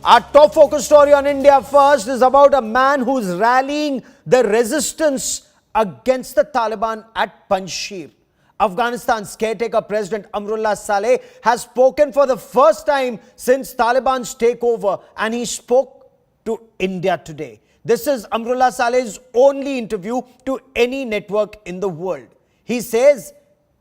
Our top focus story on India First is about a man who's rallying the resistance against the Taliban at Panjshir. Afghanistan's caretaker President Amrullah Saleh has spoken for the first time since Taliban's takeover, and he spoke to India today. This is Amrullah Saleh's only interview to any network in the world. He says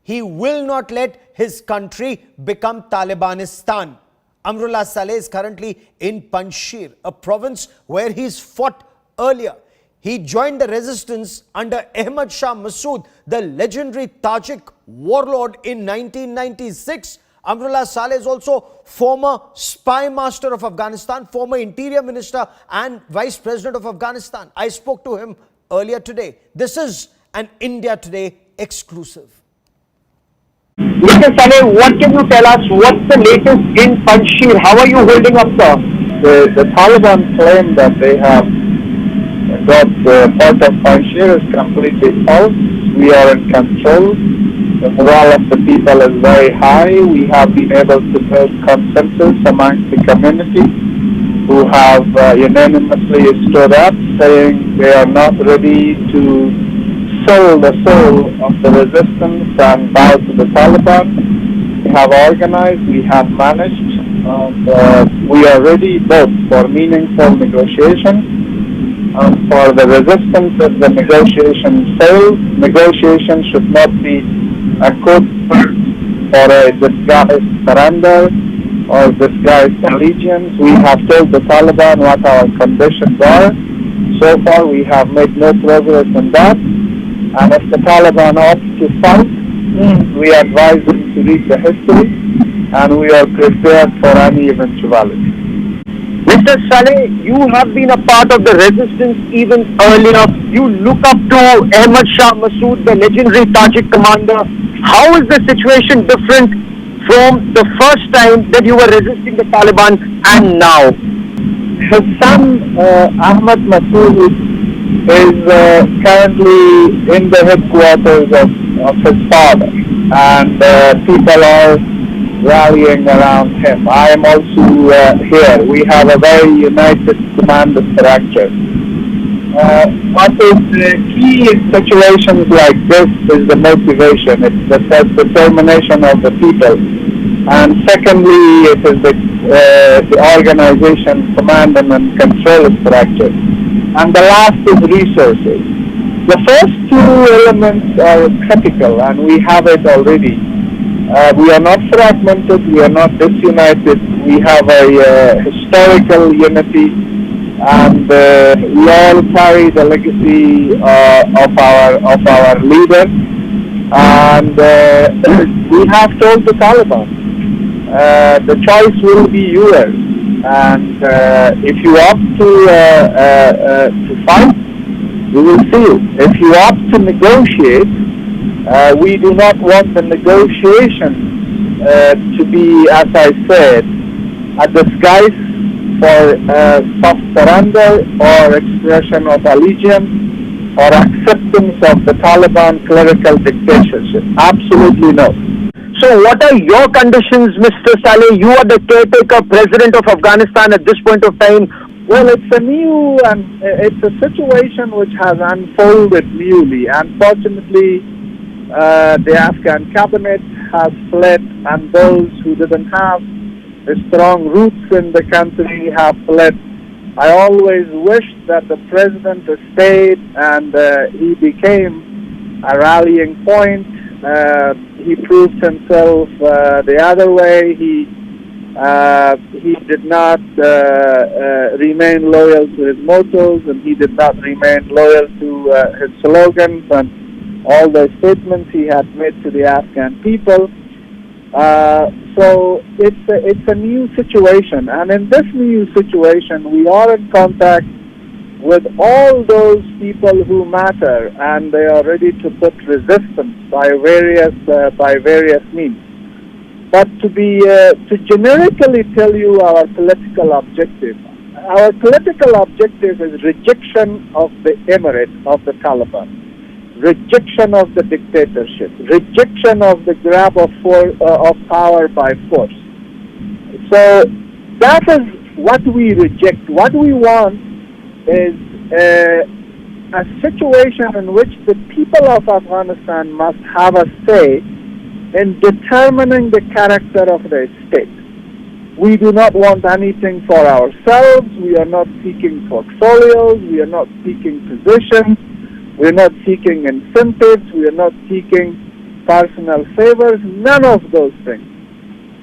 he will not let his country become Talibanistan. Amrullah Saleh is currently in Panjshir, a province where he's fought earlier. He joined the resistance under Ahmad Shah Massoud, the legendary Tajik warlord, in 1996. Amrullah Saleh is also former spy master of Afghanistan, former interior minister and vice president of Afghanistan. I spoke to him earlier today. This is an India Today exclusive. Mr. Saleh, what can you tell us? What's the latest in Panjshir? How are you holding up, sir? The Taliban claim that they have got part of Panjshir is completely false. We are in control. The morale of the people is very high. We have been able to build consensus amongst the community, who have unanimously stood up saying they are not ready to sell the soul of the resistance and bow to the Taliban. We have organized, we have managed, and we are ready both for meaningful negotiation and for the resistance. If the negotiation fails, negotiation should not be a code word for a disguised surrender or disguised allegiance. We have told the Taliban what our conditions are. So far we have made no progress in that. And if the Taliban opts to fight, we advise them to read the history, and we are prepared for any eventuality. Mr. Saleh, you have been a part of the resistance even earlier. You look up to Ahmad Shah Massoud, the legendary Tajik commander. How is the situation different from the first time that you were resisting the Taliban and now? His son, Ahmad Massoud, is currently in the headquarters of his father, and people are rallying around him. I am also here. We have a very united command structure. What is key in situations like this is the motivation. It's the determination of the people. And secondly, it is the organization, command and control structure. And the last is resources. The first two elements are critical, and we have it already. We are not fragmented, we are not disunited, we have a historical unity, and we all carry the legacy of our leader. And we have told the Taliban, the choice will be yours. And if you opt to fight, we will see you. If you opt to negotiate, we do not want the negotiation to be, as I said, a disguise for soft surrender or expression of allegiance or acceptance of the Taliban clerical dictatorship. Absolutely no. So what are your conditions, Mr. Saleh? You are the caretaker president of Afghanistan at this point of time. Well, it's a situation which has unfolded newly. Unfortunately, the Afghan cabinet has fled, and those who didn't have strong roots in the country have fled. I always wished that the president stayed, and he became a rallying point. He proved himself the other way. He did not remain loyal to his mottos, and he did not remain loyal to his slogans and all the statements he had made to the Afghan people. So it's a new situation, and in this new situation, we are in contact with all those people who matter, and they are ready to put resistance by various means. But to generically tell you our political objective is rejection of the emirate of the Taliban, rejection of the dictatorship, rejection of the grab of power by force. So that is what we reject. What we want is a situation in which the people of Afghanistan must have a say in determining the character of the state. We do not want anything for ourselves. We are not seeking portfolios. We are not seeking positions. We are not seeking incentives. We are not seeking personal favors. None of those things.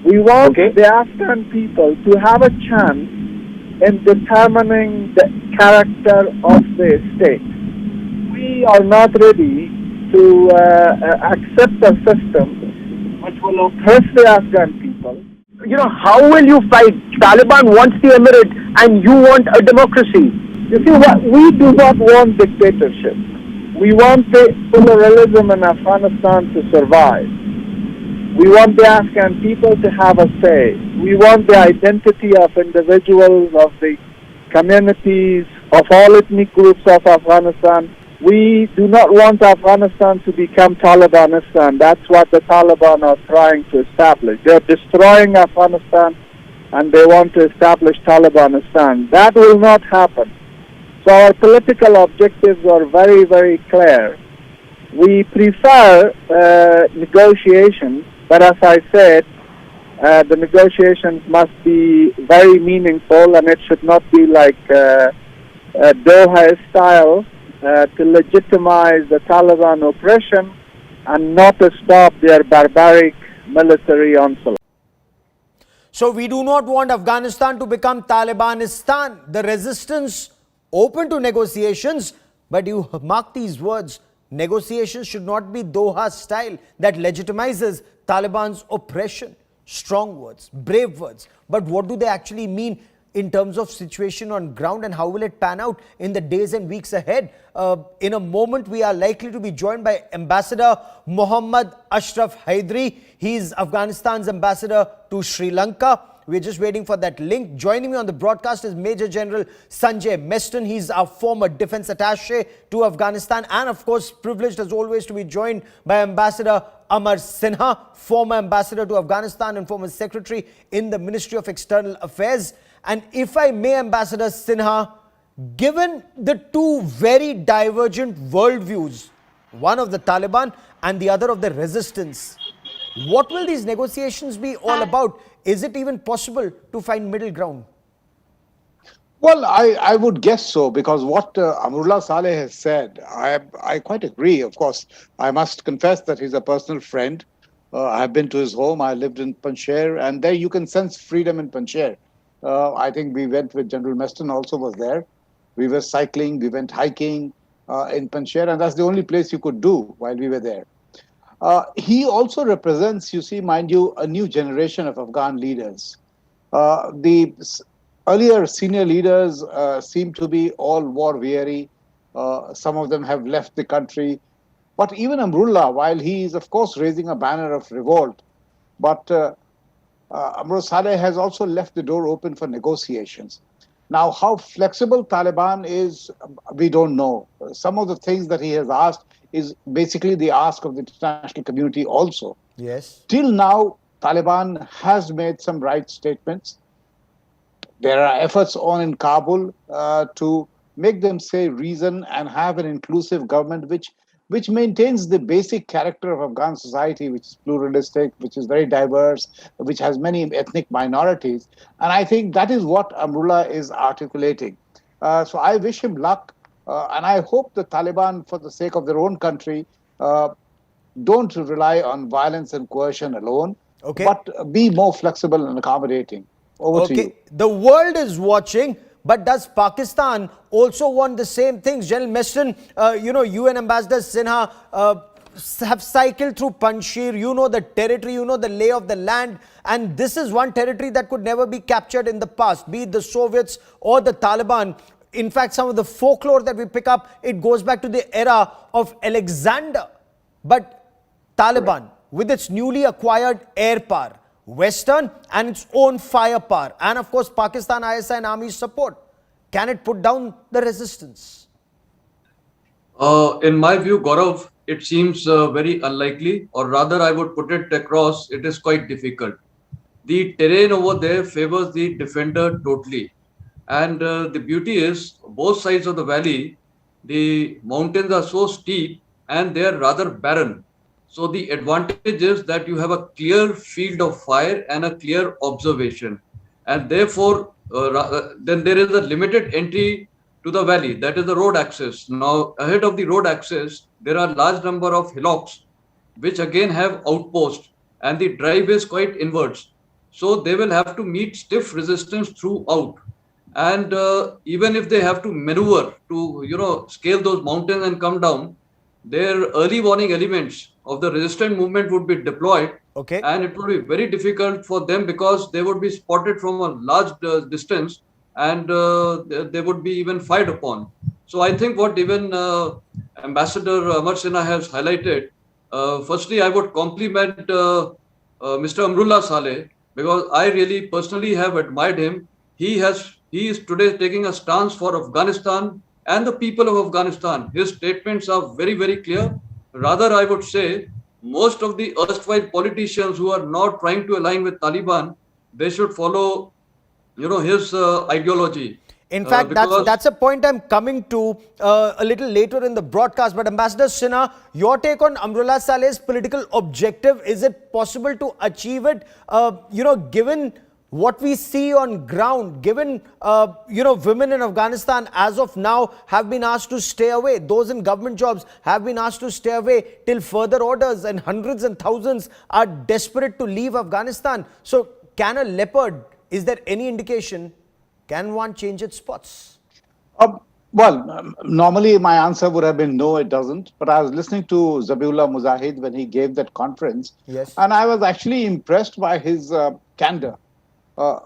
We want the Afghan people to have a chance in determining the character of the state. We are not ready to accept a system which will oppress the Afghan people. You know, how will you fight? Taliban wants the emirate and you want a democracy. You see, what we do not want dictatorship. We want the pluralism in Afghanistan to survive. We want the Afghan people to have a say. We want the identity of individuals, of the communities, of all ethnic groups of Afghanistan. We do not want Afghanistan to become Talibanistan. That's what the Taliban are trying to establish. They're destroying Afghanistan and they want to establish Talibanistan. That will not happen. So our political objectives are very, very clear. We prefer negotiations, but as I said, the negotiations must be very meaningful and it should not be like Doha style to legitimize the Taliban oppression and not to stop their barbaric military onslaught. So we do not want Afghanistan to become Talibanistan. The resistance open to negotiations, but you mark these words, negotiations should not be Doha style that legitimizes Taliban's oppression. Strong words, brave words, but what do they actually mean in terms of situation on ground and how will it pan out in the days and weeks ahead? In a moment, we are likely to be joined by Ambassador Mohammad Ashraf Hydari. He is Afghanistan's ambassador to Sri Lanka. We're just waiting for that link. Joining me on the broadcast is Major General Sanjay Meston. He's our former defense attaché to Afghanistan and of course privileged as always to be joined by Ambassador Amar Sinha, former ambassador to Afghanistan and former secretary in the Ministry of External Affairs. And if I may, Ambassador Sinha, given the two very divergent worldviews, one of the Taliban and the other of the resistance, what will these negotiations be all about? Is it even possible to find middle ground? Well, I would guess so, because what Amrullah Saleh has said, I quite agree. Of course, I must confess that he's a personal friend. I've been to his home. I lived in Panjshir, and there you can sense freedom in Panjshir. I think we went with General Meston also was there. We were cycling, we went hiking in Panjshir, and that's the only place you could do while we were there. He also represents, you see, mind you, a new generation of Afghan leaders. The earlier senior leaders seem to be all war-weary. Some of them have left the country. But even Amrullah, while he is, of course, raising a banner of revolt, but Amrullah Saleh has also left the door open for negotiations. Now, how flexible Taliban is, we don't know. Some of the things that he has asked is basically the ask of the international community also. Yes. Till now, Taliban has made some right statements. There are efforts on in Kabul to make them say reason and have an inclusive government which maintains the basic character of Afghan society, which is pluralistic, which is very diverse, which has many ethnic minorities. And I think that is what Amrullah is articulating. So I wish him luck. And I hope the Taliban, for the sake of their own country, don't rely on violence and coercion alone, but be more flexible and accommodating. Over to you. The world is watching, but does Pakistan also want the same things? General Meston, you and Ambassador Sinha have cycled through Panjshir. You know the territory, you know the lay of the land. And this is one territory that could never be captured in the past, be it the Soviets or the Taliban. In fact, some of the folklore that we pick up, it goes back to the era of Alexander. But Taliban, with its newly acquired air power, Western and its own firepower, and of course Pakistan ISI and army support, can it put down the resistance? In my view, Gaurav, it seems very unlikely, or rather I would put it across, it is quite difficult. the terrain over there favors the defender totally. And the beauty is, both sides of the valley, the mountains are so steep and they are rather barren. So the advantage is that you have a clear field of fire and a clear observation. And therefore, then there is a limited entry to the valley, that is the road access. Now, ahead of the road access, there are large number of hillocks, which again have outposts, and the drive is quite inwards. So they will have to meet stiff resistance throughout. And even if they have to maneuver to, scale those mountains and come down, their early warning elements of the resistant movement would be deployed, Okay. and it would be very difficult for them because they would be spotted from a large distance, and they would be even fired upon. So I think what even Ambassador Amar Sinha has highlighted, firstly, I would compliment Mr. Amrullah Saleh, because I really personally have admired him. He is today taking a stance for Afghanistan and the people of Afghanistan. His statements are very, very clear. Rather, I would say most of the erstwhile politicians who are now trying to align with Taliban, they should follow, his ideology. In fact, Because that's a point I'm coming to a little later in the broadcast. But Ambassador Sinha, your take on Amrullah Saleh's political objective, is it possible to achieve it, given what we see on ground, given, women in Afghanistan as of now have been asked to stay away. Those in government jobs have been asked to stay away till further orders, and hundreds and thousands are desperate to leave Afghanistan. So can a leopard, is there any indication, can one change its spots? Normally my answer would have been no, it doesn't. But I was listening to Zabiullah Mujahid when he gave that conference, Yes. and I was actually impressed by his candor.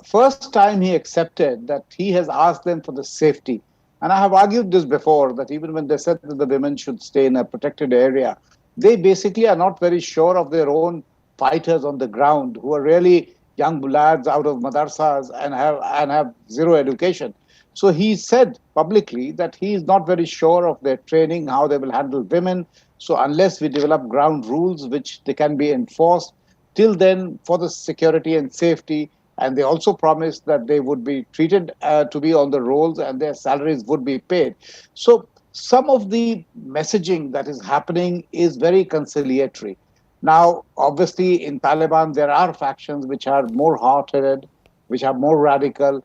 First time he accepted that he has asked them for the safety. And I have argued this before, that even when they said that the women should stay in a protected area, they basically are not very sure of their own fighters on the ground, who are really young lads out of madrasas and have zero education. So he said publicly that he is not very sure of their training, how they will handle women. So unless we develop ground rules which they can be enforced, till then, for the security and safety. And they also promised that they would be treated to be on the rolls and their salaries would be paid. So some of the messaging that is happening is very conciliatory. Now, obviously, in Taliban, there are factions which are more hard-headed, which are more radical,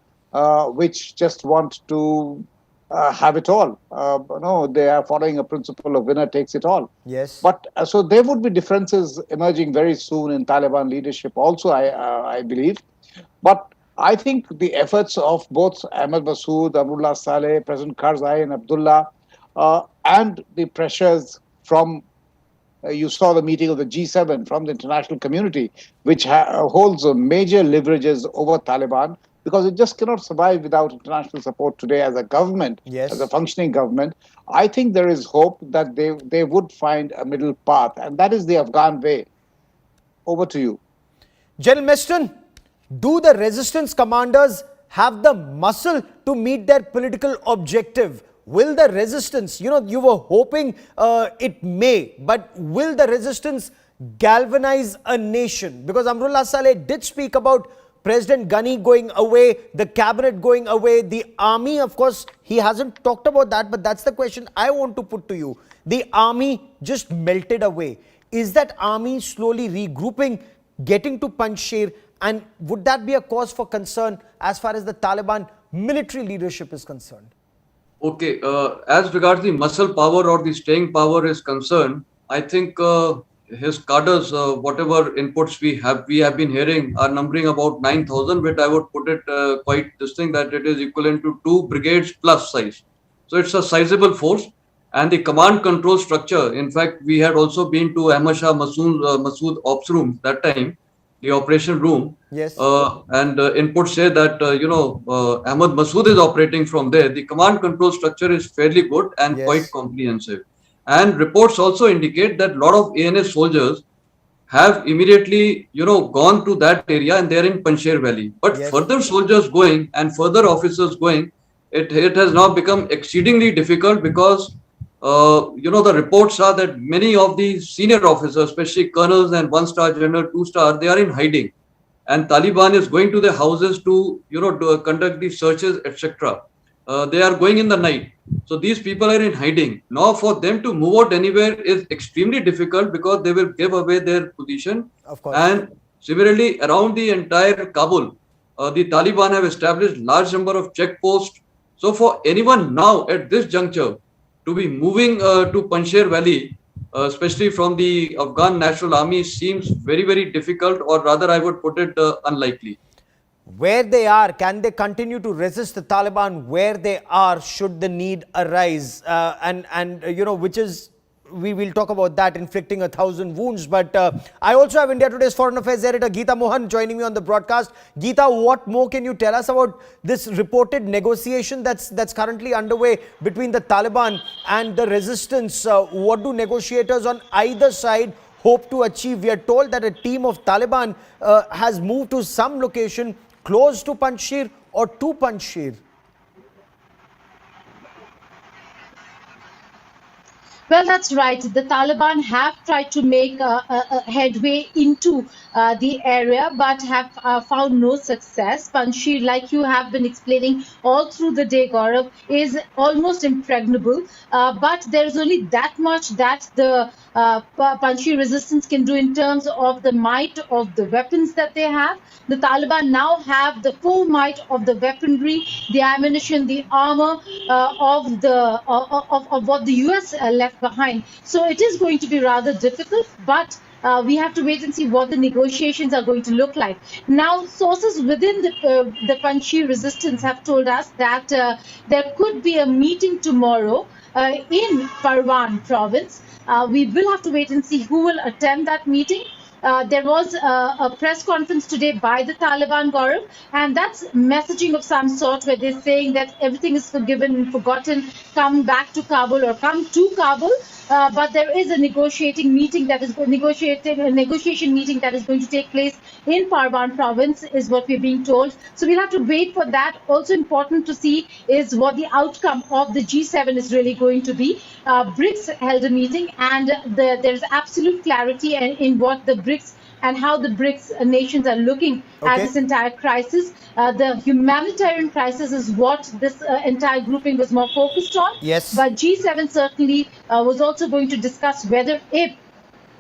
which just want to have it all. No, they are following a principle of winner takes it all. Yes. But so there would be differences emerging very soon in Taliban leadership also, I believe. But I think the efforts of both Ahmad Massoud, Amrullah Saleh, President Karzai and Abdullah, and the pressures from, you saw the meeting of the G7 from the international community, which holds major leverages over Taliban, because it just cannot survive without international support today as a government, Yes. as a functioning government. I think there is hope that they would find a middle path, and that is the Afghan way. Over to you. General Meston, do the resistance commanders have the muscle to meet their political objective? Will the resistance, you were hoping it may, but will the resistance galvanize a nation? Because Amrullah Saleh did speak about President Ghani going away, the cabinet going away, the army, of course, he hasn't talked about that, but that's the question I want to put to you. The army just melted away. Is that army slowly regrouping, getting to Panjshir, and would that be a cause for concern as far as the Taliban military leadership is concerned? Okay, as regards the muscle power or the staying power is concerned, I think his cadres, whatever inputs we have been hearing, are numbering about 9,000, but I would put it quite this thing that it is equivalent to 2 brigades plus size. So it's a sizable force, and the command control structure. In fact, we had also been to Ahmad Shah Massoud Ops room that time, the operation room. Yes. And inputs say that, Ahmad Massoud is operating from there. The command control structure is fairly good and Yes. quite comprehensive. And reports also indicate that a lot of ANS soldiers have immediately, gone to that area and they're in Panjshir Valley. But Yes. further soldiers going and further officers going, it has now become exceedingly difficult because, the reports are that many of the senior officers, especially colonels and 1-star general, 2-star, they are in hiding. and Taliban is going to their houses to, conduct the searches, etc. They are going in the night. So these people are in hiding. Now for them to move out anywhere is extremely difficult because they will give away their position. Of course. And similarly, around the entire Kabul, the Taliban have established large number of checkposts. So for anyone now at this juncture to be moving to Panjshir Valley, especially from the Afghan National Army, seems very, very difficult, or rather, I would put it unlikely. Where they are, can they continue to resist the Taliban where they are should the need arise? Which is, we will talk about that, inflicting 1,000 wounds. But I also have India Today's Foreign Affairs editor Geeta Mohan joining me on the broadcast. Geeta, what more can you tell us about this reported negotiation that's currently underway between the Taliban and the resistance? What do negotiators on either side hope to achieve? We are told that a team of Taliban has moved to some location close to Panjshir or to Panjshir. Well, that's right. The Taliban have tried to make a headway into the area, but have found no success. Panjshir, like you have been explaining all through the day, Gaurav, is almost impregnable. But there is only that much that the Panjshir resistance can do in terms of the might of the weapons that they have. The Taliban now have the full might of the weaponry, the ammunition, the armor of what the US left behind. So it is going to be rather difficult, but we have to wait and see what the negotiations are going to look like. Now, sources within the Panjshir resistance have told us that there could be a meeting tomorrow in Parwan province. We will have to wait and see who will attend that meeting. There was a press conference today by the Taliban, Gaurav, and that's messaging of some sort where they're saying that everything is forgiven and forgotten, come back to Kabul or come to Kabul. But there is a negotiation meeting that is going to take place in Parwan province, is what we're being told. So we'll have to wait for that. Also important to see is what the outcome of the G7 is really going to be. BRICS held a meeting, and there's absolute clarity in what the BRICS and how the BRICS nations are looking at this entire crisis. The humanitarian crisis is what this entire grouping was more focused on. Yes. But G7 certainly was also going to discuss whether if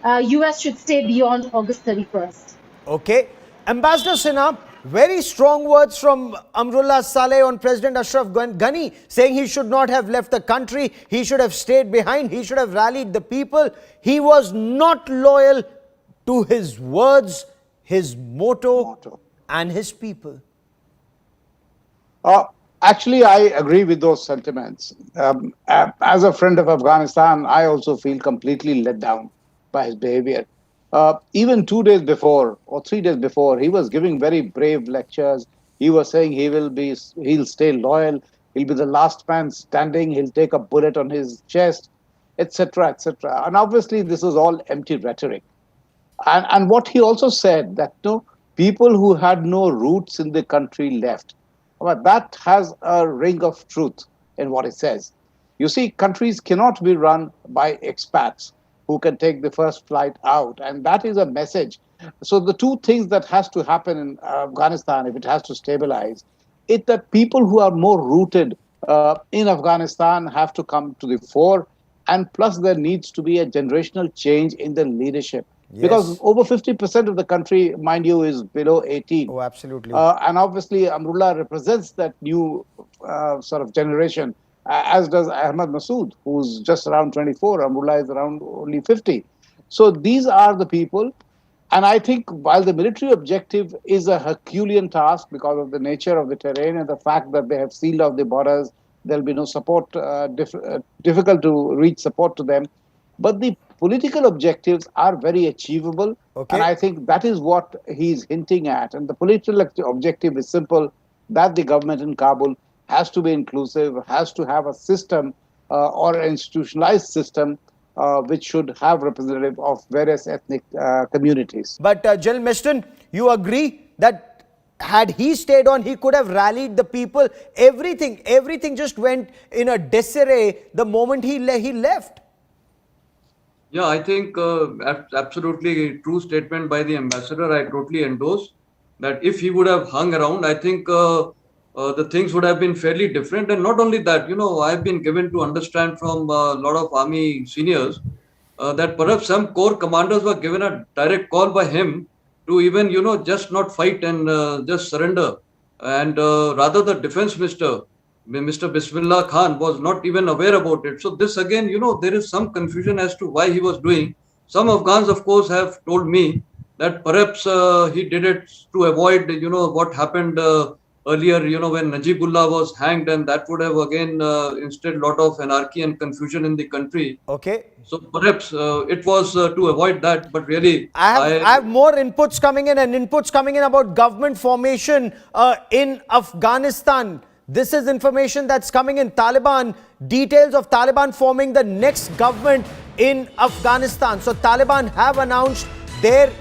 US should stay beyond August 31st. Okay. Ambassador Sinha, very strong words from Amrullah Saleh on President Ashraf Ghani, saying he should not have left the country, he should have stayed behind, he should have rallied the people. He was not loyal to his words, his motto, and his people. Actually, I agree with those sentiments. As a friend of Afghanistan, I also feel completely let down by his behavior. Even 2 days before or 3 days before, he was giving very brave lectures. He was saying he'll stay loyal, he'll be the last man standing, he'll take a bullet on his chest, etc., etc. And obviously, this is all empty rhetoric. And what he also said, that people who had no roots in the country left. Well, that has a ring of truth in what it says. You see, countries cannot be run by expats who can take the first flight out. And that is a message. So the two things that has to happen in Afghanistan, if it has to stabilize, it's that people who are more rooted in Afghanistan have to come to the fore. And plus, there needs to be a generational change in the leadership. Yes. Because over 50% of the country, mind you, is below 18. Oh, absolutely. And obviously, Amrullah represents that new sort of generation, as does Ahmad Massoud, who's just around 24. Amrullah is around only 50. So these are the people. And I think while the military objective is a Herculean task because of the nature of the terrain and the fact that they have sealed off the borders, there'll be no support, difficult to reach support to them. But the political objectives are very achievable. Okay. And I think that is what he's hinting at. And the political objective is simple, that the government in Kabul has to be inclusive, has to have a system or an institutionalized system which should have representative of various ethnic communities. But General Meston, you agree that had he stayed on, he could have rallied the people. Everything just went in a disarray the moment he left. Yeah, I think absolutely true statement by the ambassador. I totally endorse. that if he would have hung around, I think the things would have been fairly different. And not only that, I've been given to understand from a lot of army seniors that perhaps some corps commanders were given a direct call by him to even, just not fight and just surrender. And rather, the defense minister, Mr. Bismillah Khan, was not even aware about it. So, this again, there is some confusion as to why he was doing. Some Afghans, of course, have told me that perhaps he did it to avoid, what happened earlier, when Najibullah was hanged, and that would have again instilled a lot of anarchy and confusion in the country. Okay. So perhaps it was to avoid that, but really, I have more inputs coming in, and inputs coming in about government formation in Afghanistan. This is information that's coming in. Taliban, details of Taliban forming the next government in Afghanistan. So Taliban have announced their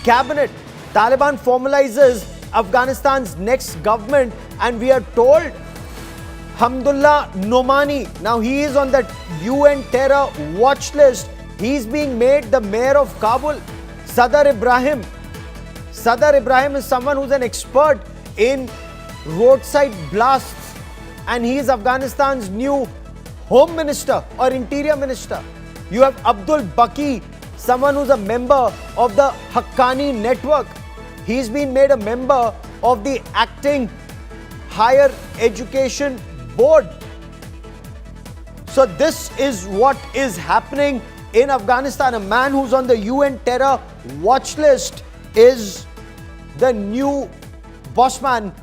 cabinet. Taliban formalizes Afghanistan's next government, and we are told Hamdullah Nomani, now he is on the UN terror watch list. He's being made the mayor of Kabul. Sadr Ibrahim is someone who's an expert in roadside blasts, and he is Afghanistan's new home minister or interior minister. You have Abdul Baki, someone who's a member of the Haqqani network. He's been made a member of the acting higher education board. So this is what is happening in Afghanistan. A man who's on the UN terror watch list is the new bossman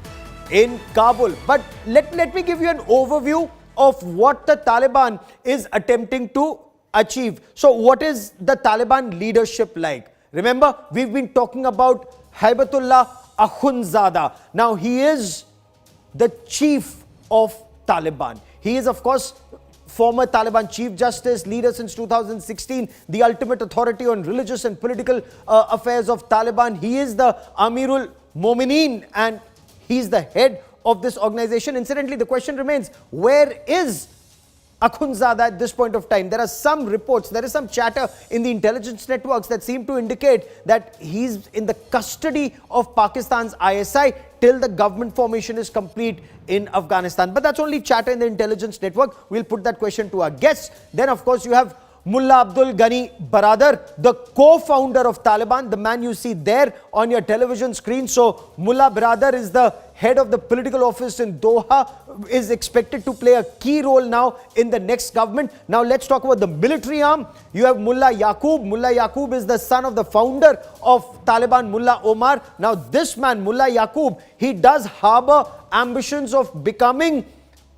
in Kabul. But let me give you an overview of what the Taliban is attempting to achieve. So what is the Taliban leadership like? Remember, we've been talking about Haibatullah Akhundzada. Now he is the chief of Taliban. He is, of course, former Taliban Chief Justice, leader since 2016, the ultimate authority on religious and political affairs of Taliban. He is the Amirul Momineen, and he's the head of this organization. Incidentally, the question remains, where is Akhundzada at this point of time? There are some reports, there is some chatter in the intelligence networks that seem to indicate that he's in the custody of Pakistan's ISI till the government formation is complete in Afghanistan. But that's only chatter in the intelligence network. We'll put that question to our guests. Then, of course, you have Mullah Abdul Ghani Baradar, the co-founder of Taliban, the man you see there on your television screen. So Mullah Baradar is the head of the political office in Doha, is expected to play a key role now in the next government. Now let's talk about the military arm. You have Mullah Yaqub. Mullah Yaqub is the son of the founder of Taliban, Mullah Omar. Now this man, Mullah Yaqub, he does harbor ambitions of becoming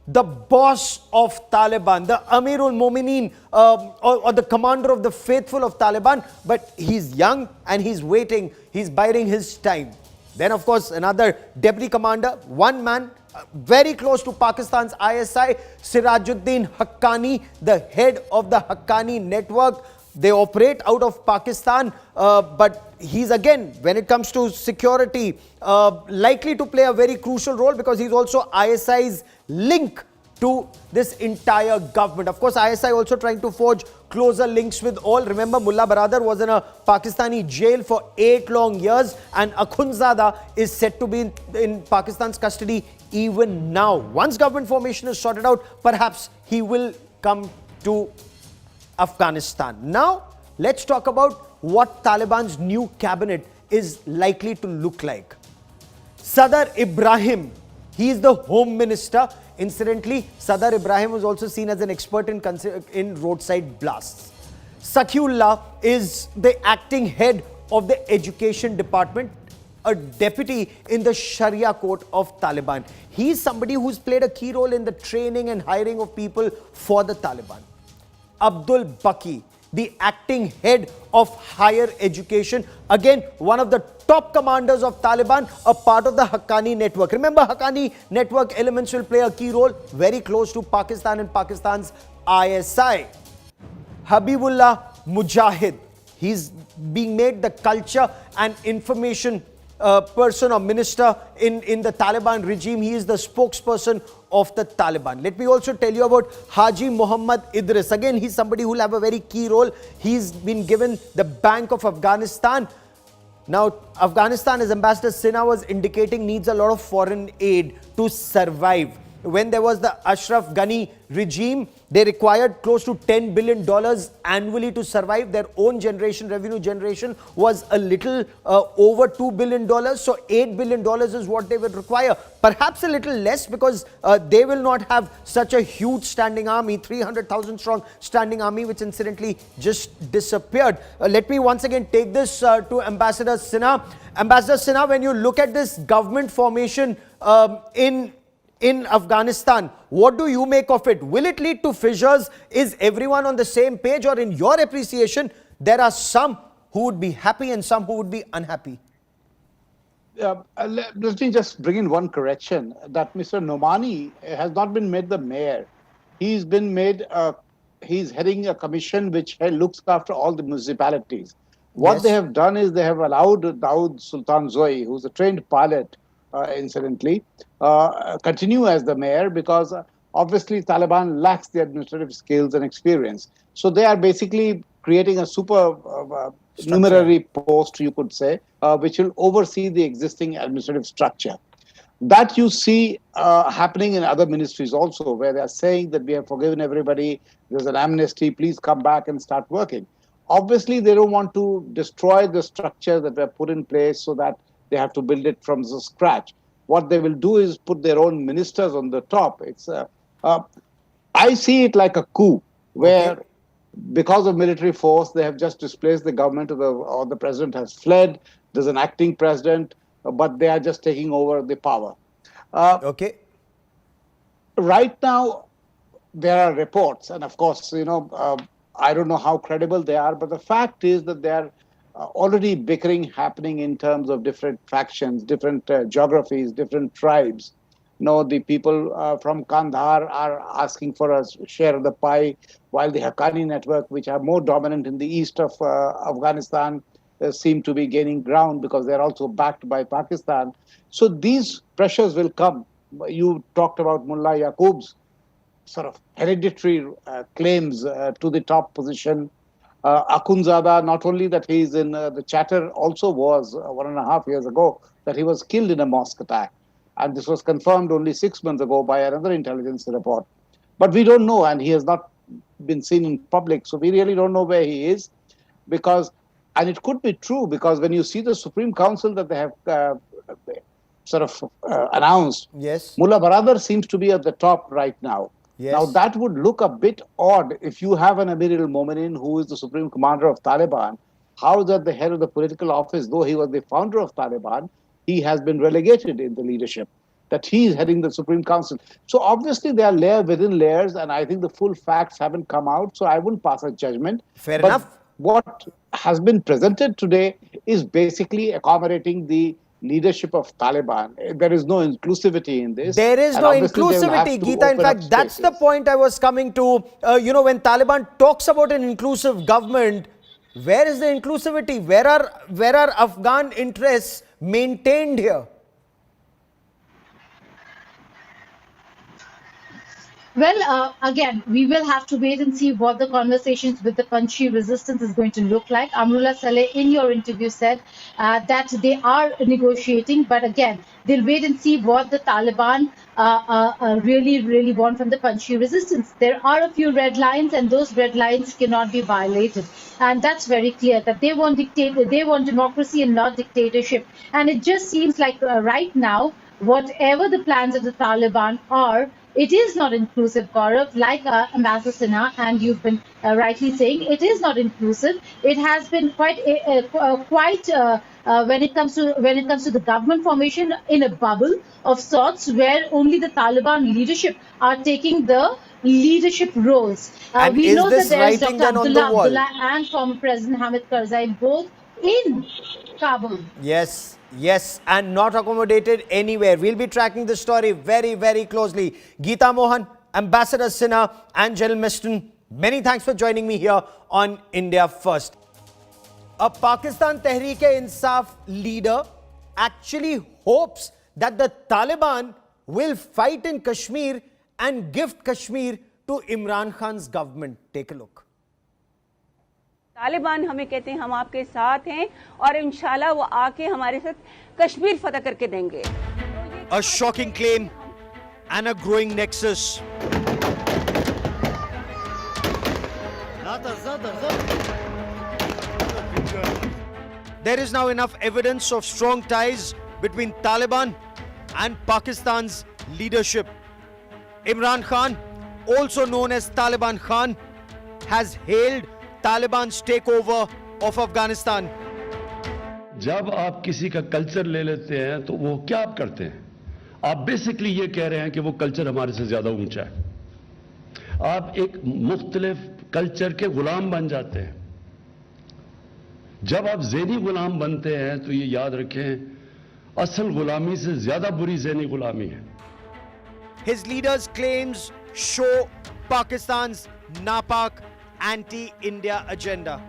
the boss of Taliban, the Amirul Momineen, or the commander of the faithful of Taliban. But he's young and he's waiting, he's biding his time. Then, of course, another deputy commander, one man, very close to Pakistan's ISI, Sirajuddin Haqqani, the head of the Haqqani network. They operate out of Pakistan, but he's again, when it comes to security, likely to play a very crucial role because he's also ISI's link to this entire government. Of course, ISI also trying to forge closer links with all. Remember, Mullah Baradar was in a Pakistani jail for 8 long years, and Akhundzada is said to be in Pakistan's custody even now. Once government formation is sorted out, perhaps he will come to Afghanistan. Now, let's talk about what Taliban's new cabinet is likely to look like. Sadr Ibrahim, he is the home minister. Incidentally, Sadr Ibrahim was also seen as an expert in roadside blasts. Sakhiyullah is the acting head of the education department, a deputy in the Sharia court of Taliban. He is somebody who's played a key role in the training and hiring of people for the Taliban. Abdul Baki, the acting head of higher education, again one of the top commanders of Taliban, a part of the Haqqani network. Remember, Haqqani network elements will play a key role very close to Pakistan and Pakistan's ISI. Habibullah Mujahid, he's being made the culture and information person or minister in the Taliban regime. He is the spokesperson of the Taliban. Let me also tell you about Haji Muhammad Idris. Again, he's somebody who will have a very key role. He's been given the Bank of Afghanistan. Now, Afghanistan, as Ambassador Sinha was indicating, needs a lot of foreign aid to survive. When there was the Ashraf Ghani regime, they required close to $10 billion annually to survive. Their own revenue generation was a little over $2 billion. So $8 billion is what they would require. Perhaps a little less, because they will not have such a huge standing army, 300,000 strong standing army, which incidentally just disappeared. Let me once again take this to Ambassador Sinha. Ambassador Sinha, when you look at this government formation in Afghanistan, what do you make of it? Will it lead to fissures? Is everyone on the same page, or in your appreciation, there are some who would be happy and some who would be unhappy? Let me just bring in one correction, that Mr. Nomani has not been made the mayor. He's been made, he's heading a commission which looks after all the municipalities. What Yes. they have done is they have allowed Dawood Sultan Zoi, who's a trained pilot, incidentally, continue as the mayor, because obviously Taliban lacks the administrative skills and experience. So they are basically creating a supernumerary post, you could say, which will oversee the existing administrative structure. That you see happening in other ministries also, where they are saying that we have forgiven everybody, there's an amnesty, please come back and start working. Obviously, they don't want to destroy the structure that were put in place, so that they have to build it from the scratch. What they will do is put their own ministers on the top. I see it like a coup, where because of military force, they have just displaced the government, or the president has fled. There's an acting president, but they are just taking over the power. Okay. Right now, there are reports, and of course, I don't know how credible they are, but the fact is that there are already bickering happening in terms of different factions, different geographies, different tribes. The people from Kandahar are asking for a share of the pie, while the Haqqani network, which are more dominant in the east of Afghanistan, seem to be gaining ground, because they're also backed by Pakistan. So these pressures will come. You talked about Mullah Yaqub's sort of hereditary claims to the top position. Akhundzada, not only that he's in the chatter, also was 1.5 years ago that he was killed in a mosque attack. And this was confirmed only 6 months ago by another intelligence report. But we don't know, and he has not been seen in public. So we really don't know where he is, and it could be true, because when you see the Supreme Council that they have announced, Yes. Mullah Baradar seems to be at the top right now. Yes. Now, that would look a bit odd if you have an Amir al-Momin, who is the supreme commander of Taliban. How is that the head of the political office, though he was the founder of Taliban, he has been relegated in the leadership, that he is heading the Supreme Council. So obviously there are layers within layers, and I think the full facts haven't come out, so I wouldn't pass a judgment. Fair But enough. what has been presented today is basically accommodating the leadership of Taliban. There is no inclusivity in this. There is and no obviously they will have inclusivity, to Geeta. In open up fact, that's the spaces. point I was coming to. When Taliban talks about an inclusive government, where is the inclusivity? Where are Afghan interests maintained here? Well, again, we will have to wait and see what the conversations with the Panjshir resistance is going to look like. Amrullah Saleh, in your interview, said that they are negotiating, but again, they'll wait and see what the Taliban really want from the Panjshir resistance. There are a few red lines, and those red lines cannot be violated. And that's very clear that they want democracy and not dictatorship. And it just seems like right now, whatever the plans of the Taliban are, it is not inclusive, Gaurav, like Ambassador Sinha, and you've been rightly saying, it is not inclusive. It has been quite when it comes to the government formation, in a bubble of sorts, where only the Taliban leadership are taking the leadership roles. And We is know this that there is writing Dr. then on the Abdullah wall? Abdullah and former President Hamid Karzai, both in Kabul. Yes, and not accommodated anywhere. We'll be tracking the story very, very closely. Geeta Mohan, Ambassador Sinha, and General Meston, many thanks for joining me here on India First. A Pakistan Tehreek-e-Insaf leader actually hopes that the Taliban will fight in Kashmir and gift Kashmir to Imran Khan's government. Take a look. Taliban हमें कहते हैं हम आपके साथ हैं और इंशाल्लाह वो आके हमारे साथ कश्मीर फतह करके देंगे। A shocking claim and a growing nexus. There is now enough evidence of strong ties between Taliban and Pakistan's leadership. Imran Khan, also known as Taliban Khan, has hailed Taliban's takeover of Afghanistan. जब आप किसी का culture ले लेते हैं तो वो क्या आप करते हैं? आप बेसिकली ये कह रहे हैं कि वो कल्चर हमारे से ज्यादा ऊंचा है। आप एक मुख्तलिफ कल्चर के गुलाम बन जाते हैं। जब आप ज़ेनी गुलाम बनते हैं तो ये याद रखें, असल गुलामी से ज्यादा बुरी ज़ेनी गुलामी है। His leader's claims show Pakistan's नापाक anti-India agenda.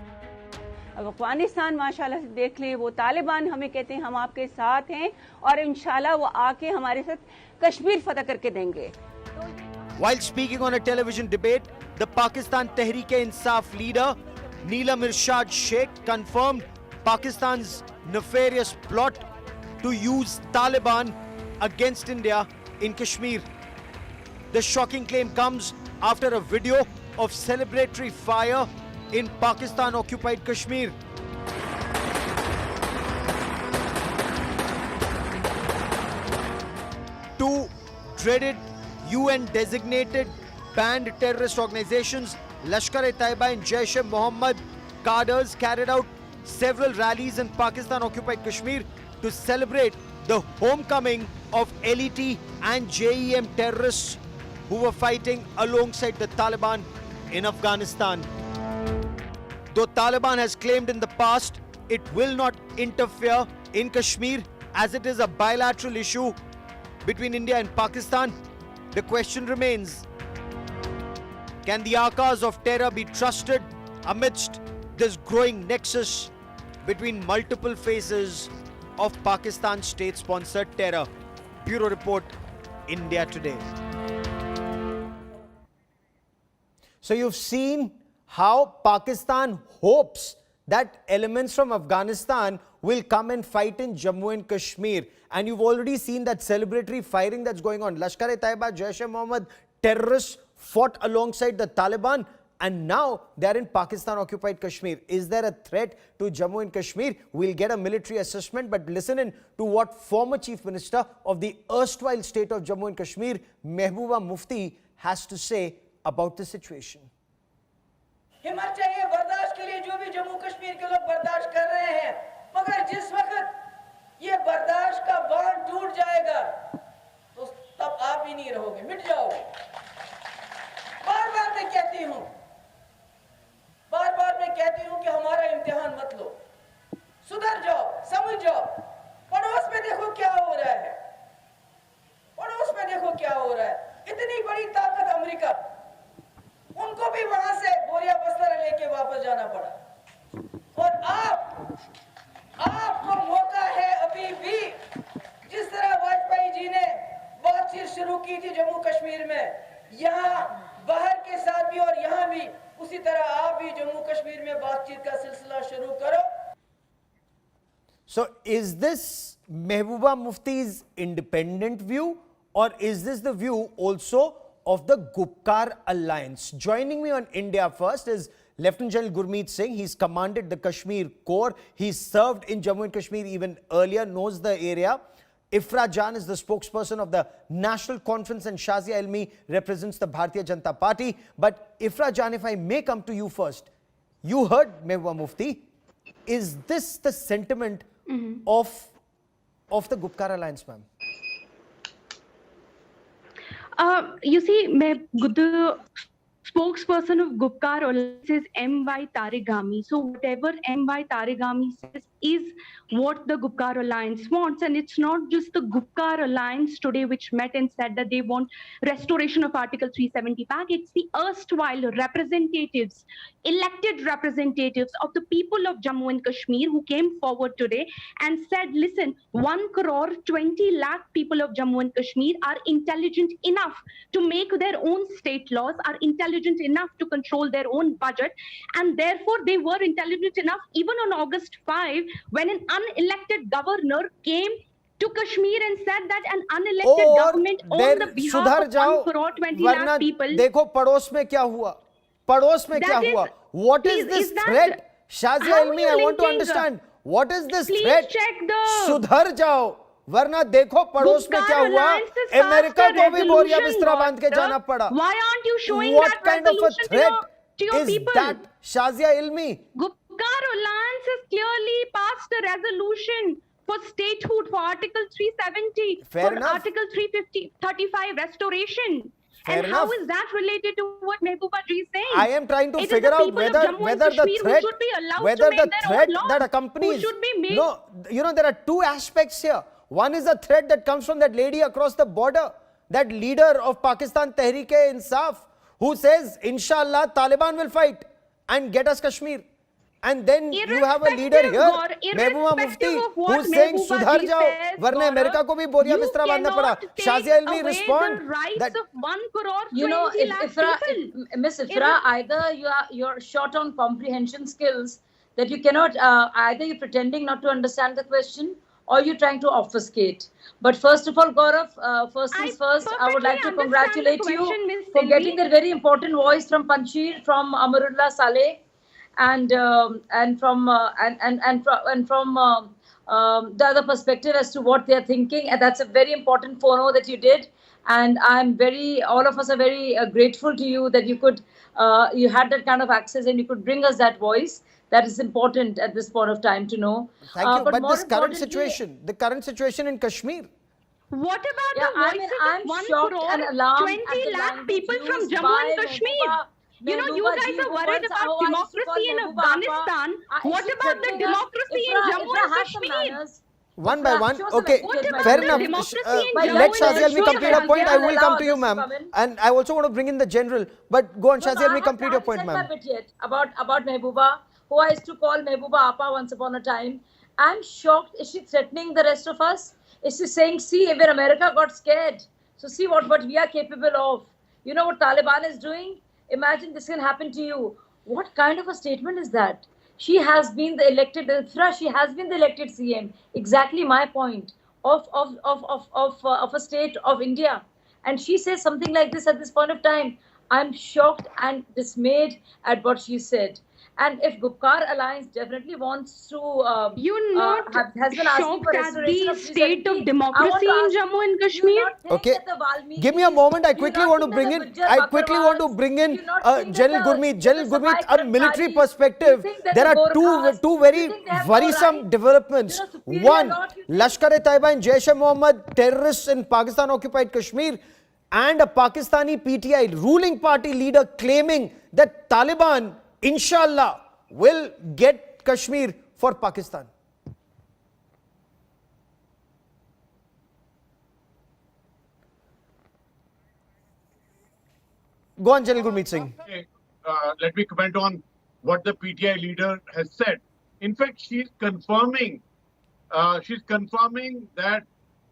अब अफगानिस्तान माशाल्लाह से देख ले, वो तालिबान हमें कहते हैं हम आपके साथ हैं और इंशाल्लाह वो आके हमारे साथ कश्मीर फतह करके देंगे। While speaking on a television debate, the Pakistan Tehreek-e-Insaf leader Neelam Irshad Sheikh confirmed Pakistan's nefarious plot to use Taliban against India in Kashmir. The shocking claim comes after a video of celebratory fire in Pakistan-occupied Kashmir. Two dreaded UN-designated banned terrorist organizations, Lashkar-e-Taiba and Jaish-e-Mohammed cadres carried out several rallies in Pakistan-occupied Kashmir to celebrate the homecoming of LET and JEM terrorists who were fighting alongside the Taliban in Afghanistan. Though Taliban has claimed in the past it will not interfere in Kashmir as it is a bilateral issue between India and Pakistan, the question remains, can the Akas of terror be trusted amidst this growing nexus between multiple phases of Pakistan's state-sponsored terror? Bureau Report, India Today. So you've seen how Pakistan hopes that elements from Afghanistan will come and fight in Jammu and Kashmir. And you've already seen that celebratory firing that's going on. Lashkar-e-Taiba, Jaish-e-Mohammed terrorists fought alongside the Taliban and now they're in Pakistan-occupied Kashmir. Is there a threat to Jammu and Kashmir? We'll get a military assessment, but listen in to what former Chief Minister of the erstwhile state of Jammu and Kashmir, Mehbooba Mufti, has to say about the situation. हिम्मत चाहिए बर्दाश्त के लिए जो भी जम्मू कश्मीर के लोग बर्दाश्त कर रहे हैं, मगर जिस वक्त ये बर्दाश्त का बांध टूट जाएगा तो तब आप ही नहीं रहोगे, मिट जाओगे। बार बार मैं कहती हूं कि हमारा इम्तिहान मत लो, सुधर जाओ, समझ जाओ। पड़ोस में देखो क्या हो रहा है, पड़ोस में देखो क्या हो रहा है। इतनी बड़ी ताकत अमेरिका, उनको भी वहां से बोरिया बस्तर लेके वापस जाना पड़ा। और आपको मौका है अभी भी, जिस तरह वाजपेयी जी ने बातचीत शुरू की थी जम्मू कश्मीर में, यहाँ बाहर के साथ भी और यहाँ भी उसी तरह आप भी जम्मू कश्मीर में बातचीत का सिलसिला शुरू करो। So is this Mehbooba Mufti's independent view, or is this the view also of the Gupkar alliance? Joining me on India First is Lieutenant General Gurmeet Singh. He's commanded the Kashmir Corps. He's served in Jammu and Kashmir even earlier, knows the area. Ifra Jan is the spokesperson of the National Conference and Shazia Ilmi represents the Bharatiya Janata Party. But Ifra Jan, if I may come to you first, you heard Mehbooba Mufti. Is this the sentiment of the Gupkar alliance, ma'am? You see, the spokesperson of Gupkar alliance is M.Y. Taregami. So whatever M.Y. Taregami says is what the Gupkar Alliance wants. And it's not just the Gupkar Alliance today which met and said that they want restoration of Article 370 back. It's the erstwhile representatives, elected representatives of the people of Jammu and Kashmir who came forward today and said, listen, 1 crore 20 lakh people of Jammu and Kashmir are intelligent enough to make their own state laws, are intelligent enough to control their own budget, and therefore they were intelligent enough even on August 5 when an unelected governor came to Kashmir and said that an unelected government on the behalf सुधर of जाओ 1 crore 20 वरना lakh people. देखो पड़ोस में क्या हुआ, पड़ोस में क्या That is- हुआ. What is please, this is that- threat? Shazia how Ilmi, are I you want to linking? understand. What is this Please threat? check the- सुधर जाओ वरना देखो पड़ोस में Gupkar क्या हुआ. Alliance has passed America a को भी बोरिया resolution, बिस्तरा बांध के Doctor. जाना पड़ा. Why aren't you showing What that kind of a resolution threat to your is people? that, Shazia Ilmi? Gupkar Alliance has clearly passed a resolution for statehood, for Article 370, Fair for enough. Article 335 restoration. Fair and enough. how is that related to what Mehbooba Ji is saying? I am trying to It is figure the out people of whether Jammu and the Kashmir who threat should be allowed to whether make the their own threat laws, that who accompanies should be made. no, you know, there are two aspects here. One is a threat that comes from that lady across the border, that leader of Pakistan Tehreek-e-Insaf, who says inshallah Taliban will fight and get us Kashmir. And then you have a leader here, Mehbooba Mufti, who's saying sudhar jao warna America ko bhi boria bistara bandhna pada. Shazia Ilmi respond that of 1 crore You know, 20 lakh people. Miss Ifra, either you're short on comprehension skills, that you cannot, either you're pretending not to understand the question or you're trying to obfuscate. But first of all, Gaurav, first things first, I would like to perfectly congratulate understand the you question, Miss for Silvi. getting that very important voice from Panjshir, from Amrullah Saleh, and from the other perspective as to what they're thinking, and that's a very important phono that you did. And all of us are very grateful to you that you could, you had that kind of access and you could bring us that voice. That is important at this point of time to know. thank you, but more this current importantly, situation in Kashmir. What about Yeah, the voices I'm of 1 shocked crore and alarmed at 20 the lakh language people from used Jammu by and Kashmir? You know, you Mehbooba guys ji, are who worried was- about how I used to democracy call in Mehbooba Appa. Afghanistan. Is What she about the threatening us? democracy in Ifra, Jammu Ifra, and have some Kashmir? manners. One by Ifra, one. show some Okay, etiquette, my fair friend. enough. democracy in My Let young Shazia man, Ilmi show complete her some point. I will allow come to you, others to ma'am. come in. And I also want to bring in the general. But go on, No, Shazia no, Ilmi, complete your point, I haven't ma'am. said my bit yet about Mehbooba, who I used to call Mehbooba Appa once upon a time. I'm shocked. Is she threatening the rest of us? Is she saying, see, even America got scared, so see what we are capable of? You know what Taliban is doing? Imagine this can happen to you. What kind of a statement is that? She has been the elected, she has been the elected CM. Exactly my point of a state of India. And she says something like this at this point of time. I'm shocked and dismayed at what she said. And if Gupkar Alliance definitely wants to, You're not has been asking shocked for at restoration the of state of 370, democracy in Jammu and Kashmir? Okay, give me a moment. I quickly want to bring in. I quickly want to bring in General Gurmeet. General Gurmeet, a military perspective. There are two very worrisome developments. One, Lashkar-e-Taiba and Jaish-e-Mohammed terrorists in Pakistan-occupied Kashmir, and a Pakistani PTI ruling party leader claiming that Taliban, inshallah, will get Kashmir for Pakistan. Go on, General Gurmeet Singh. Okay, let me comment on what the PTI leader has said. In fact, she's confirming that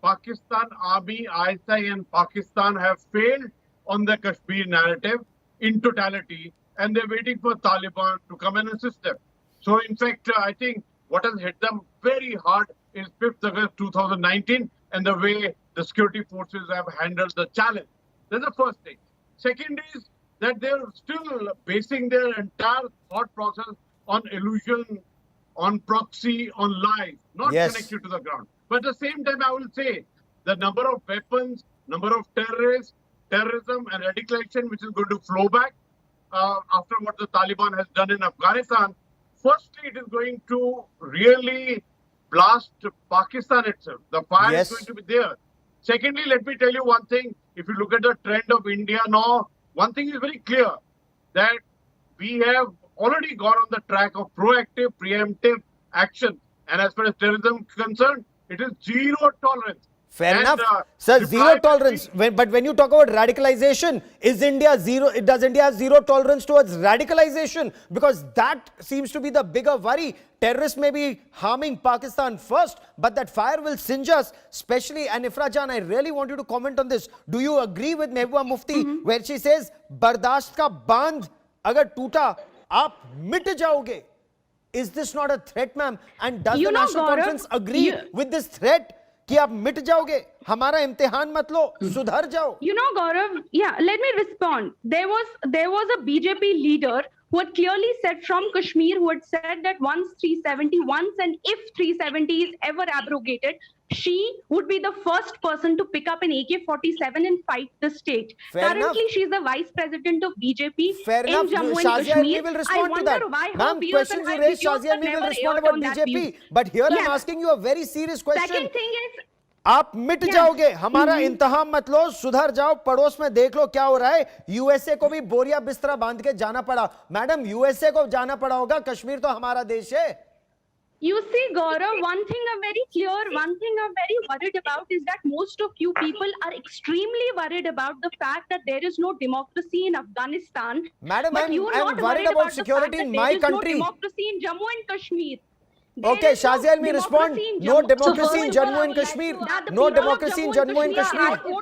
Pakistan Army, ISI and Pakistan have failed on the Kashmir narrative in totality, and they're waiting for Taliban to come and assist them. So, in fact, I think what has hit them very hard is 5th August 2019 and the way the security forces have handled the challenge. That's the first thing. Second is that they're still basing their entire thought process on illusion, on proxy, on lies, not connected to the ground. But at the same time, I will say the number of weapons, number of terrorists, terrorism and radicalization, which is going to flow back after what the Taliban has done in Afghanistan. Firstly, it is going to really blast Pakistan itself. The fire is going to be there. Secondly, let me tell you one thing. If you look at the trend of India now, one thing is very clear, that we have already gone on the track of proactive, preemptive action And as far as terrorism is concerned, it is zero tolerance. Fair And, enough, sir. reply Zero to tolerance. But when you talk about radicalization, is India zero? Does India have zero tolerance towards radicalization? Because that seems to be the bigger worry. Terrorists may be harming Pakistan first, but that fire will singe us. Especially, and Ifra Jan, I really want you to comment on this. Do you agree with Mehbooba Mufti where she says, "Bardasht ka bandh agar toota, aap mit jaoge"? Is this not a threat, ma'am? And does You the know, National Gaurav, Conference agree with this threat? कि आप मिट जाओगे, हमारा इम्तिहान मत लो, सुधर जाओ. You know, Gaurav, yeah, let me respond. There was a BJP leader who had clearly said from Kashmir, who had said that once and if 370 is ever abrogated, she would be the first person to pick up an AK-47 and fight the state. Fair Currently, enough. she is the vice president of BJP Fair in enough. Jammu and Shazia Almi Kashmir. will I respond to wonder that. why her Ma'am, views questions and you my raised, videos Shazia were Almi will never respond aired about on that BJP. view. But here I'm Yes. asking you a very serious question. Second thing is, आप मिट जाओगे, हमारा इंतहाम मत लो, सुधर जाओ, पड़ोस में देख लो क्या हो रहा है. यूएसए को भी बोरिया बिस्तरा बांध के जाना पड़ा. मैडम, यूएसए को जाना पड़ा होगा, कश्मीर तो हमारा देश है. you see, Gaurav, one thing I'm very worried about is that most of you people are extremely worried about the fact that there is no democracy in Afghanistan. Madam, But you are I'm not worried about the security fact in that my there is country. No democracy in Jammu and Kashmir. There Okay, is no Shazia Almi, respond. democracy in No Jammu. democracy in first of Jammu all, I and would like Kashmir. to That the No people of democracy in Jammu Jammu and and Kashmir. Kashmir.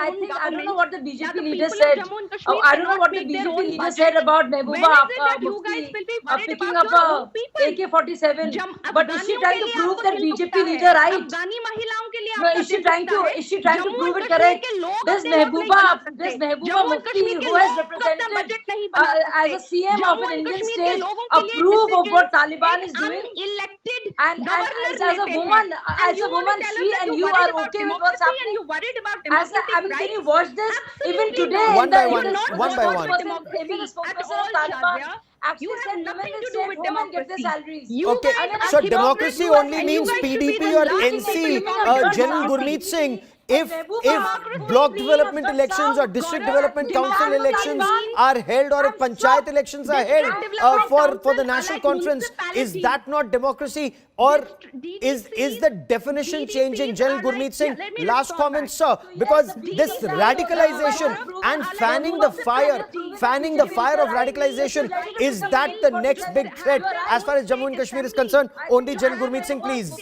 I think I don't know what the BJP That the leader people of said. Jammu and Kashmir I don't know cannot what the make their BJP own leader budget. said about When Mehbooba is it that you Mufti guys will be worried picking about up your a own people? AK-47. But is she अफगानियों trying के to लिए prove आपको that दिल BJP दुखता leader है? right? अफगानी महिलाओं के लिए No, आपका is she दिल trying दुखता to है? is she trying to Jammu prove और it कश्मीर correct? के लोग This अपने लोग नहीं बना सकते। Mehbooba जम्मू और Mufti, कश्मीर के who has लोग अपना बजट नहीं बना represented as a सकते। CM of जम्मू an और Indian कश्मीर के state लोगों के लिए approve of what decisions Taliban is एक doing? unelected And governor as a लेते हैं। woman, And as you a want woman, to tell she us that and you you worried are about okay with what's democracy and happening? you worried about As democratic I mean, can you rights? watch this? Even Absolutely today, not. One by even one, the one by one. Democracy even the at spokesperson all, of Taliban Shazia. actually You have said women nothing will to stay do at with home and get their democracy. salaries. You Okay, guys are so hypocrites democracy and only you means guys should be PDP the or last NC, people to talk General about Gurmeet democracy. Singh. If Democracy block means development of the elections or South, district Gaurav, development council Taliban elections means- are held or if I'm panchayat shocked. elections are District held development for the councils are national like conference, is municipalities. that not democracy? Or DDCs is the definition changing? General are Gurmeet like- Singh, yeah, let me last respond comment, back. sir, So because yes, the this DDCs are radicalization proven and are like fanning the proven fire, proven fanning the proven fire of proven radicalization, proven is that the next big threat as far as Jammu and Kashmir is concerned? Only General Gurmeet Singh, please.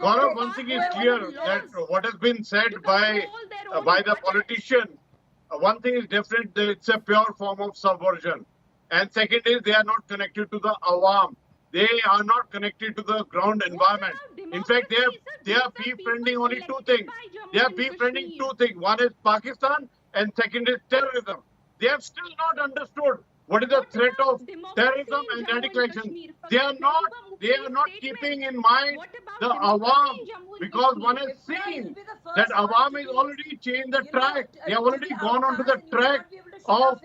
Gaurav, one thing is clear that what has been said by the politician, one thing is definite, that it's a pure form of subversion. And second is they are not connected to the awam. They are not connected to the ground environment. In fact, they are befriending only two things. They are befriending two things. One is Pakistan and second is terrorism. They have still not understood what is the threat of terrorism and radicalization. They are not keeping in mind the awam, because one has seen that awam is already changed the track. They have already gone onto the track of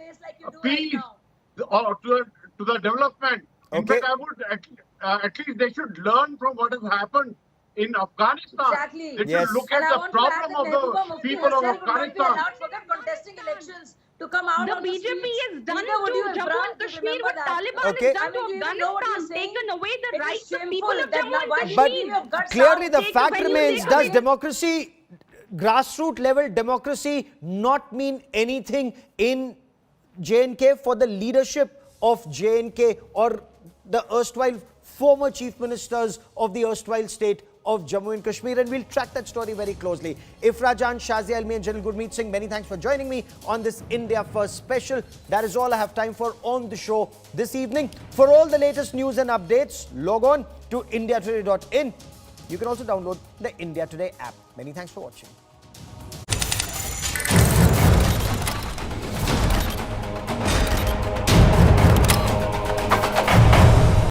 peace or to the development. In Okay. fact, I would at least they should learn from what has happened in Afghanistan. Exactly. They should Yes. look And at I the want to add problem that of Mehbooba the Mufti people of herself would not be Afghanistan. allowed for them contesting elections to come out The on the BJP streets. has done Neither would to you, Jammu Imran, and to Kashmir remember what that. Taliban Okay. has done I to mean, do you even know what Afghanistan, you're saying? taken away the It is rights of shameful people of that Jammu now and why But you Kashmir. have guts clearly out, the take fact away- remains, take does away- democracy, grassroots level democracy not mean anything in J&K for the leadership of J&K or the erstwhile former chief ministers of the erstwhile state of Jammu and Kashmir? And we'll track that story very closely. Ifra Jan, Shazia Almi and General Gurmeet Singh, many thanks for joining me on this India First special. That is all I have time for on the show this evening. For all the latest news and updates, log on to indiatoday.in. You can also download the India Today app. Many thanks for watching.